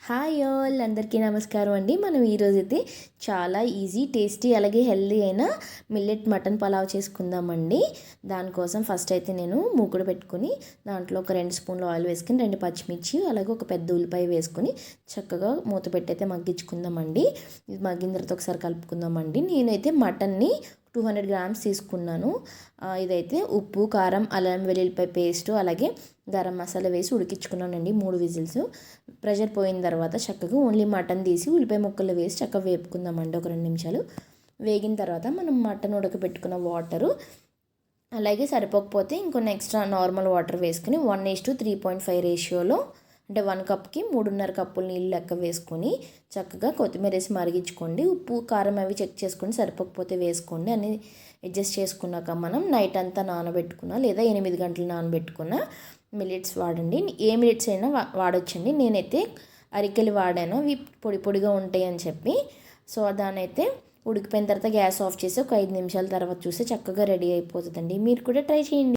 Hi all అందరికీ నమస్కారం అండి. మనం ఈరోజైతే చాలా ఈజీ టేస్టీ అలాగే హెల్దీ అయిన మిల్లెట్ మటన్ పలావ్ చేసుకుందామండి. దానికోసం ఫస్ట్ అయితే నేను మూకుడు పెట్టుకుని దాంట్లో ఒక 2 స్పూన్లు ఆయిల్ వేసుకుని 2 పచ్చిమిర్చి అలాగే ఒక పెద్ద ఉల్లిపాయ వేసుకుని చక్కగా మూత పెట్టయితే మగ్గించుకుందామండి. ఇది మగ్గిన తర్వాత ఒకసారి కలుపుకుందామండి. నేనైతే మటన్ని 200 గ్రామ్స్ తీసుకున్నాను. ఇదైతే ఉప్పు, కారం, అల్లం వెల్లుల్లిపాయ పేస్ట్ అలాగే గరం మసాలా వేసి ఉడికించుకున్నానండి 3 విజిల్స్. ప్రెషర్ పోయిన తర్వాత చక్కగా ఓన్లీ మటన్ తీసి ఉల్లిపాయ ముక్కలు వేసి చక్కగా వేపుకుందామండి. ఒక 2 నిమిషాలు వేగిన తర్వాత మనం మటన్ ఉడకబెట్టుకున్న వాటరు అలాగే సరిపోకపోతే ఇంకొన్ని ఎక్స్ట్రా నార్మల్ వాటర్ వేసుకుని 1:3.5 రేషియోలో అంటే 1 కప్కి 3.5 కప్పులు నీళ్ళు లెక్క వేసుకొని చక్కగా కొత్తిమీర వేసి మరిగించుకోండి. ఉప్పు కారం అవి చెక్ చేసుకొని సరిపోకపోతే వేసుకోండి. అన్నీ అడ్జస్ట్ చేసుకున్నాక మనం నైట్ అంతా నానబెట్టుకున్న లేదా 8 గంటలు నానబెట్టుకున్న మిల్లెట్స్ వాడండి. ఏ మిల్లెట్స్ అయినా వాడొచ్చండి. నేనైతే అరికెలు వాడాను, అవి పొడి పొడిగా ఉంటాయి అని చెప్పి. సో దాని అయితే ఉడికిపోయిన తర్వాత గ్యాస్ ఆఫ్ చేసి ఒక 5 నిమిషాల తర్వాత చూస్తే చక్కగా రెడీ అయిపోతుందండి. మీరు కూడా ట్రై చేయండి.